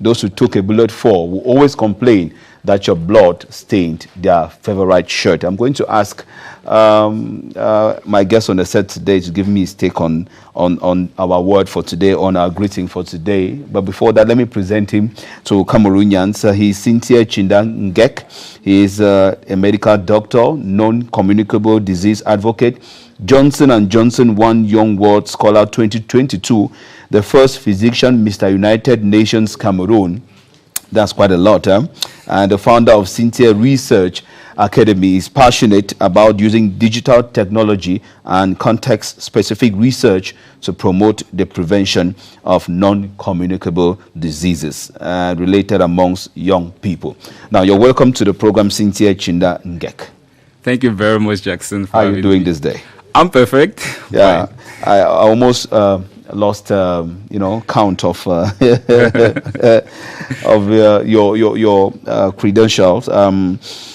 those who took a bullet for will always complain that your blood stained their favorite shirt. I'm going to ask my guest on the set today to give me his take on our word for today, on our greeting for today. But before that, let me present him to Cameroonians. He's Sintieh Y𝐨𝐶. He is a medical doctor, non-communicable disease advocate, Johnson & Johnson One Young World Scholar 2022, the first physician Mr. United Nations Cameroon. That's quite a lot. And the founder of Sintieh Research Academy is passionate about using digital technology and context-specific research to promote the prevention of non-communicable diseases related amongst young people. Now, you're welcome to the program, Sintieh Y𝐨𝐶. Thank you very much, Jackson. How are you doing this day? I'm perfect. Yeah, I almost lost, count of your credentials.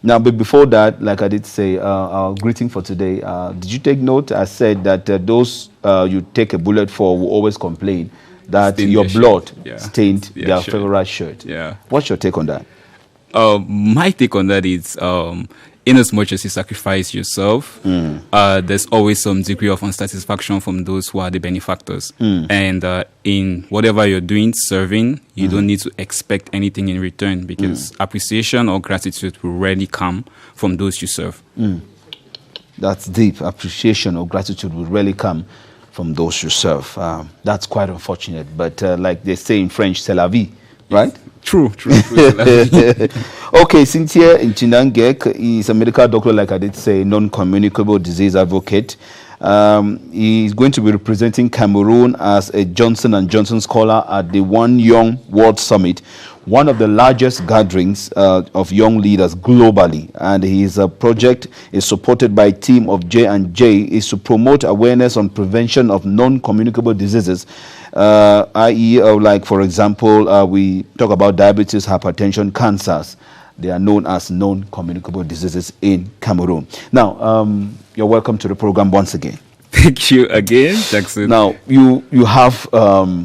Now, but before that, like I did say, our greeting for today. Did you take note? I said that those you take a bullet for will always complain that Stained your blood stained their shirt. favorite shirt. Yeah. What's your take on that? My take on that is, in as much as you sacrifice yourself, there's always some degree of unsatisfaction from those who are the benefactors. And in whatever you're doing, serving, you don't need to expect anything in return, because appreciation or gratitude will rarely come from those you serve. That's deep. Appreciation or gratitude will rarely come from those you serve. That's quite unfortunate. But like they say in French, c'est la vie, right? True. Okay, Sintieh Y𝐨𝐶 is a medical doctor, like I did say, non-communicable disease advocate. He's going to be representing Cameroon as a Johnson & Johnson scholar at the One Young World Summit, one of the largest gatherings of young leaders globally. And his project is supported by a team of J&J, is to promote awareness on prevention of non-communicable diseases, i.e., like, for example, we talk about diabetes, hypertension, cancers. They are known as non-communicable diseases in Cameroon. Now, you're welcome to the program once again. Thank you again, Jackson. Now, you have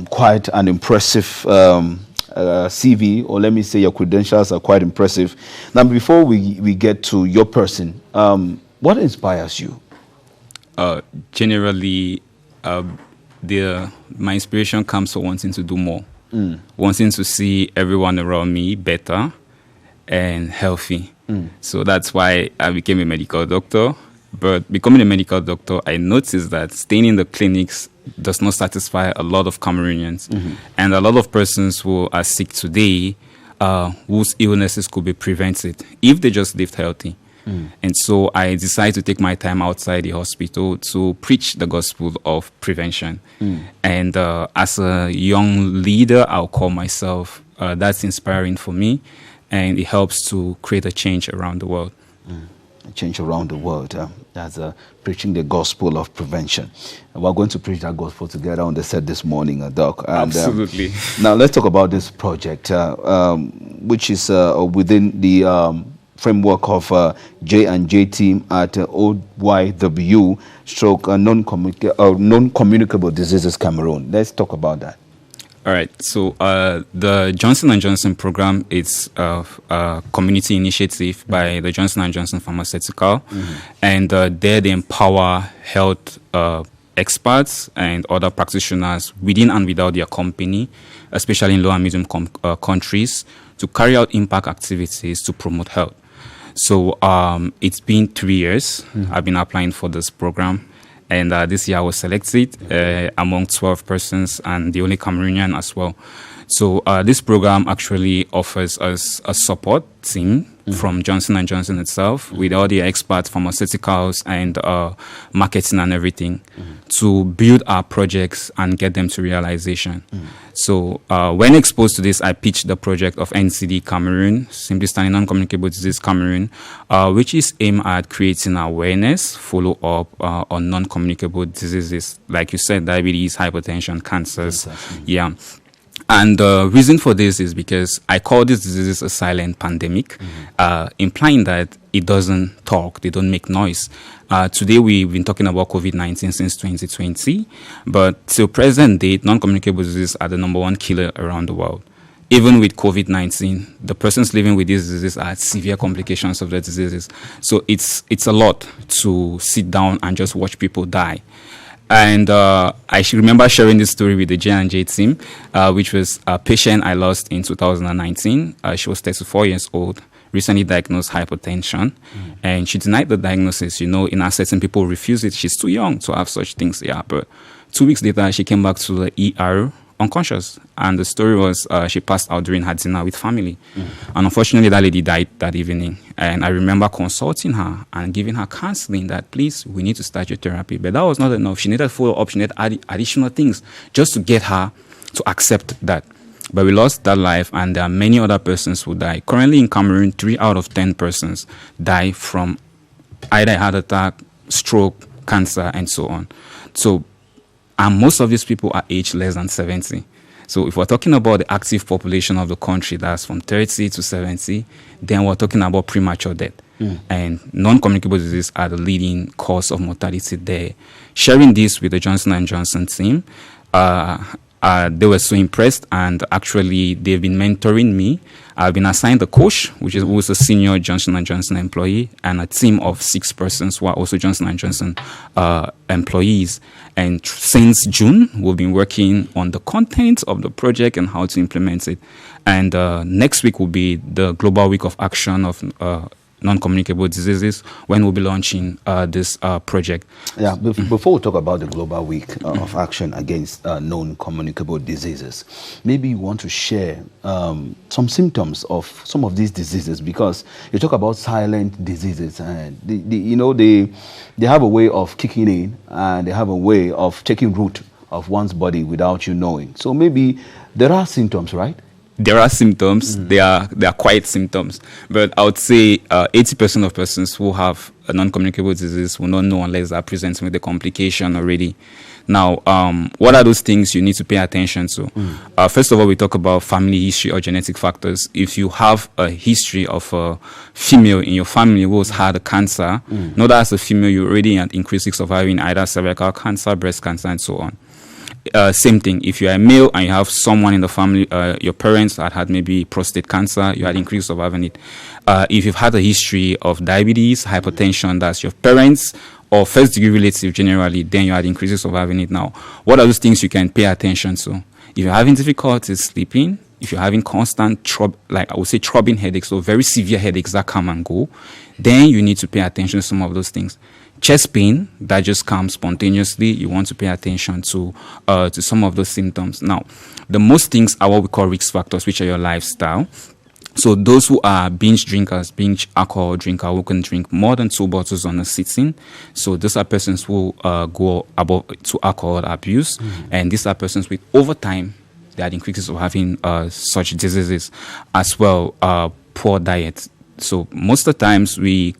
quite an impressive CV, or let me say your credentials are quite impressive. Now, before we get to your person, what inspires you? Generally, my inspiration comes from wanting to do more, wanting to see everyone around me better and healthy. So that's why I became a medical doctor. But becoming a medical doctor, I noticed that staying in the clinics does not satisfy a lot of Cameroonians. And a lot of persons who are sick today, whose illnesses could be prevented if they just lived healthy. And so I decided to take my time outside the hospital to preach the gospel of prevention. And as a young leader, I'll call myself, that's inspiring for me. And it helps to create a change around the world. A change around the world. That's preaching the gospel of prevention. And we're going to preach that gospel together on the set this morning, Doc. And, Absolutely. Now let's talk about this project, which is within the framework of J&J team at O𝐧𝐞 stroke non-communicable diseases Cameroon. Let's talk about that. All right. So the Johnson & Johnson program is a community initiative by the Johnson & Johnson Pharmaceutical. And there they empower health experts and other practitioners within and without their company, especially in low and medium countries, to carry out impact activities to promote health. So it's been 3 years I've been applying for this program. And this year I was selected among 12 persons and the only Cameroonian as well. So this program actually offers us a support team from Johnson & Johnson itself with all the experts, pharmaceuticals and marketing and everything to build our projects and get them to realization. So when exposed to this, I pitched the project of NCD Cameroon, simply standing non-communicable disease Cameroon, which is aimed at creating awareness, follow-up on non-communicable diseases, like you said, diabetes, hypertension, cancers. Yeah. And the reason for this is because I call this disease a silent pandemic, implying that it doesn't talk, they don't make noise. Today we've been talking about COVID-19 since 2020, but till present date, non-communicable diseases are the #1 killer around the world. even with COVID-19, the persons living with these diseases are severe complications of the diseases. So it's a lot to sit down and just watch people die. And I should remember sharing this story with the J&J team, which was a patient I lost in 2019. She was 34 years old, recently diagnosed hypertension, and she denied the diagnosis. In a setting, people refuse it. She's too young to have such things. Yeah, but 2 weeks later, she came back to the ER unconscious, and the story was she passed out during her dinner with family. And unfortunately, that lady died that evening. And I remember consulting her and giving her counseling that, please, we need to start your therapy. But that was not enough. She needed follow-up. She needed additional things just to get her to accept that. But we lost that life, and there are many other persons who die. Currently in Cameroon, 3 out of 10 persons die from either a heart attack, stroke, cancer, and so on. So, and most of these people are aged less than 70. So if we're talking about the active population of the country, that's from 30 to 70, then we're talking about premature death. And non-communicable diseases are the leading cause of mortality there. Sharing this with the Johnson & Johnson team, they were so impressed, and actually they've been mentoring me. I've been assigned a coach, who is a senior Johnson & Johnson employee, and a team of 6 persons who are also Johnson & Johnson employees. And since June, we've been working on the content of the project and how to implement it. And next week will be the Global Week of Action of non-communicable diseases, when we'll be launching this project. Yeah, before we talk about the Global Week of Action against non-communicable diseases, maybe you want to share some symptoms of some of these diseases, because you talk about silent diseases, and they have a way of kicking in, and they have a way of taking root of one's body without you knowing. So maybe there are symptoms, right? There are symptoms. They are quiet symptoms, but I would say 80% of persons who have a non-communicable disease will not know unless they are presenting with the complication already. Now, what are those things you need to pay attention to? First of all, we talk about family history or genetic factors. If you have a history of a female in your family who has had a cancer, know that as a female, you're already at increased risk of having either cervical cancer, breast cancer, and so on. Same thing, if you're a male and you have someone in the family, your parents had maybe prostate cancer, you had increase of having it. If you've had a history of diabetes, hypertension, that's your parents or first degree relative generally, then you had increases of having it. Now, what are those things you can pay attention to? If you're having difficulties sleeping, if you're having constant throbbing headaches, so very severe headaches that come and go, then you need to pay attention to some of those things. Chest pain that just comes spontaneously, you want to pay attention to some of those symptoms. Now, the most things are what we call risk factors, which are your lifestyle. So those who are binge drinkers, binge alcohol drinker, who can drink more than 2 bottles on a sitting. So those are persons who go above to alcohol abuse, and these are persons with over time they had increases of having such diseases as well. Poor diet. So most of the times the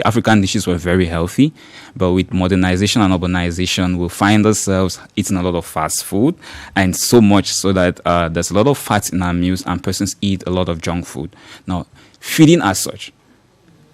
African dishes were very healthy, but with modernization and urbanization, we'll find ourselves eating a lot of fast food, and so much so that there's a lot of fat in our meals, and persons eat a lot of junk food. Now, feeding as such,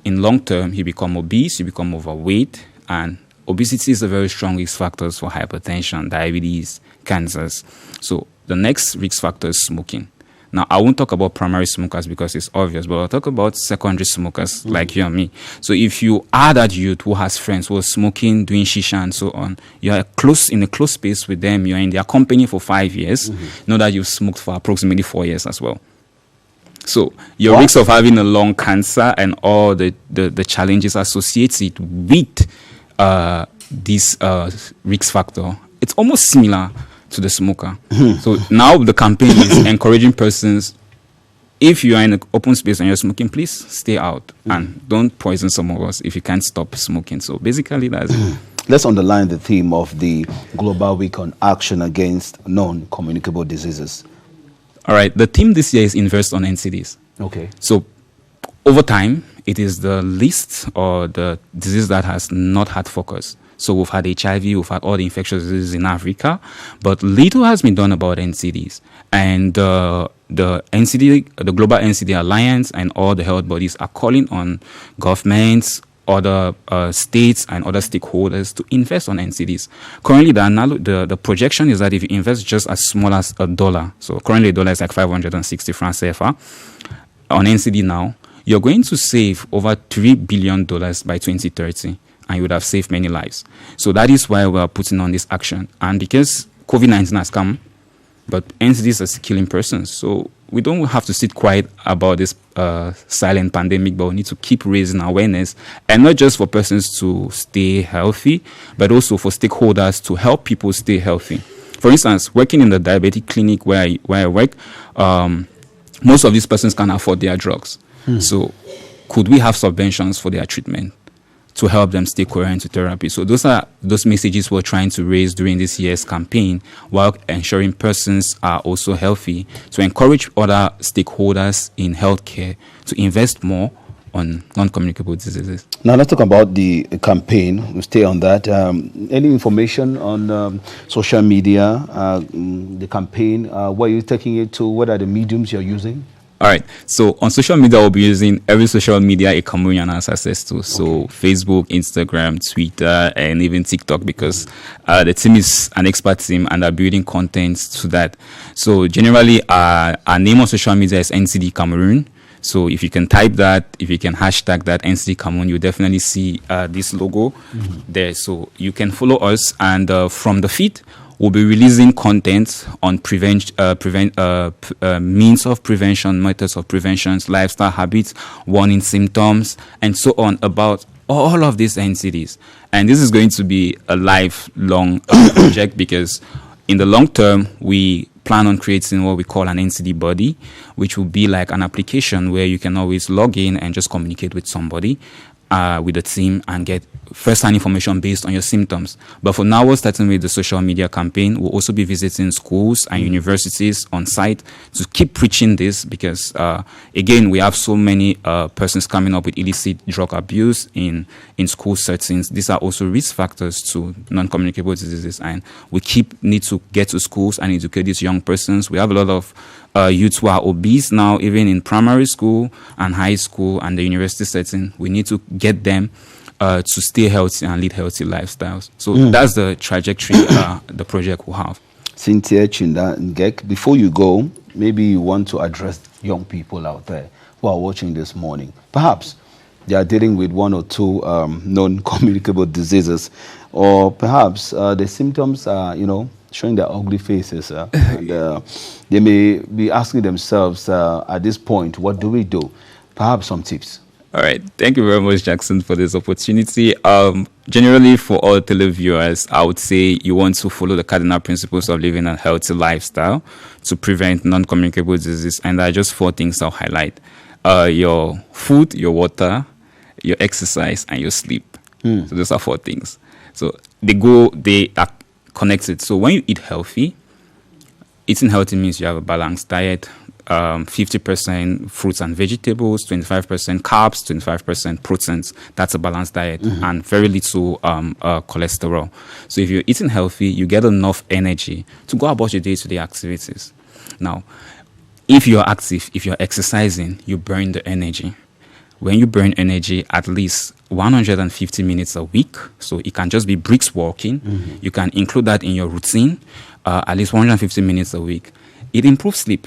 in long term, you become obese, you become overweight, and obesity is a very strong risk factor for hypertension, diabetes, cancers. So the next risk factor is smoking. Now, I won't talk about primary smokers because it's obvious, but I'll talk about secondary smokers like you and me. So if you are that youth who has friends who are smoking, doing shisha and so on, you are in a close space with them, you're in their company for 5 years, know that you've smoked for approximately 4 years as well. So your risk of having a lung cancer and all the challenges associated with this risk factor, it's almost similar to the smoker. So now the campaign is encouraging persons, if you are in an open space and you're smoking, please stay out and don't poison some of us if you can't stop smoking. So basically that's it. Let's underline the theme of the Global Week on Action against non-communicable diseases. All right, the theme this year is invest on NCDs. Okay. So over time, it is the least or the disease that has not had focus. So we've had HIV, we've had all the infectious diseases in Africa, but little has been done about NCDs. And the Global NCD Alliance and all the health bodies are calling on governments, other states and other stakeholders to invest on NCDs. Currently, the projection is that if you invest just as small as $1, so currently $1 is like 560 francs CFA on NCD now, you're going to save over $3 billion by 2030, and you would have saved many lives. So that is why we are putting on this action. And because COVID-19 has come, but NCDs are killing persons, so we don't have to sit quiet about this silent pandemic, but we need to keep raising awareness, and not just for persons to stay healthy, but also for stakeholders to help people stay healthy. For instance, working in the diabetic clinic where I work, most of these persons can't afford their drugs. So could we have subventions for their treatment to help them stay coherent to therapy? So those are those messages we're trying to raise during this year's campaign, while ensuring persons are also healthy, to encourage other stakeholders in healthcare to invest more on non-communicable diseases. Now let's talk about the campaign. We'll stay on that. Any information on social media, the campaign, where you're taking it to? What are the mediums you're using? All right. So on social media, we'll be using every social media a Cameroonian has access to. So Facebook, Instagram, Twitter, and even TikTok, because the team is an expert team and are building content to that. So generally, our name on social media is NCD Cameroon. So if you can type that, if you can hashtag that NCD Cameroon, you'll definitely see this logo there. So you can follow us, and from the feed, we'll be releasing content on means of prevention, methods of prevention, lifestyle habits, warning symptoms, and so on, about all of these NCDs. And this is going to be a lifelong project, because in the long term, we plan on creating what we call an NCD body, which will be like an application where you can always log in and just communicate with somebody, with the team, and get first-hand information based on your symptoms. But for now, we're starting with the social media campaign. We'll also be visiting schools and universities on site to keep preaching this, because again, we have so many persons coming up with illicit drug abuse in school settings. These are also risk factors to non-communicable diseases, and we need to get to schools and educate these young persons. We have a lot of youths who are obese now, even in primary school and high school and the university setting. We need to get them to stay healthy and lead healthy lifestyles. So that's the trajectory the project will have. Sintieh W𝐨𝐿𝐴𝐿𝐴, before you go, maybe you want to address young people out there who are watching this morning. Perhaps they are dealing with one or two non-communicable diseases, or perhaps the symptoms are, showing their ugly faces. And, they may be asking themselves at this point, what do we do? Perhaps some tips. All right. Thank you very much, Jackson, for this opportunity. Generally, for all televiewers, I would say you want to follow the cardinal principles of living a healthy lifestyle to prevent non-communicable disease. And there are just 4 things I'll highlight. Your food, your water, your exercise, and your sleep. So those are 4 things. So they are connected. So when you eat healthy, eating healthy means you have a balanced diet. 50% fruits and vegetables, 25% carbs, 25% proteins. That's a balanced diet, and very little cholesterol. So if you're eating healthy, you get enough energy to go about your day-to-day activities. Now, if you're active, if you're exercising, you burn the energy. When you burn energy, at least 150 minutes a week, so it can just be bricks walking. You can include that in your routine, at least 150 minutes a week. It improves sleep.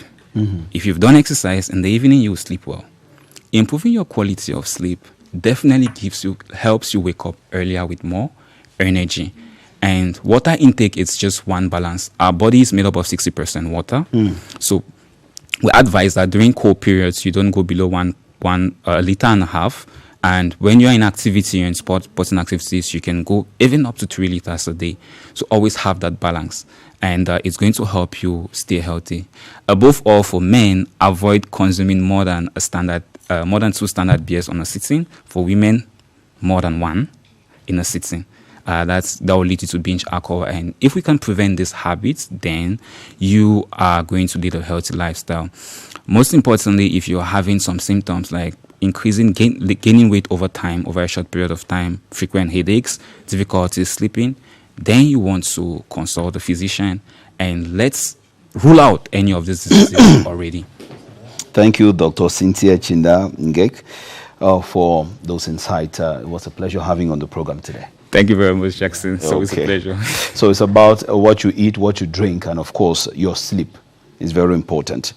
If you've done exercise in the evening, you will sleep well. Improving your quality of sleep definitely helps you wake up earlier with more energy. And water intake is just one balance. Our body is made up of 60% water. So we advise that during cold periods, you don't go below 1 liter and a half. And when you're in activity, you're in sporting activities, you can go even up to 3 liters a day. So always have that balance. And it's going to help you stay healthy. Above all, for men, avoid consuming more than 2 standard beers on a sitting. For women, more than 1 in a sitting. That will lead you to binge alcohol. And if we can prevent these habits, then you are going to lead a healthy lifestyle. Most importantly, if you're having some symptoms like gaining weight over time, over a short period of time, frequent headaches, difficulty sleeping, then you want to consult a physician, and let's rule out any of these diseases already. Thank you, Dr. Sintieh W𝐨𝐿𝐴𝐿𝐴. for those insights. It was a pleasure having you on the program today. Thank you very much, Jackson. So it's a pleasure. So it's about what you eat, what you drink, and of course, your sleep is very important.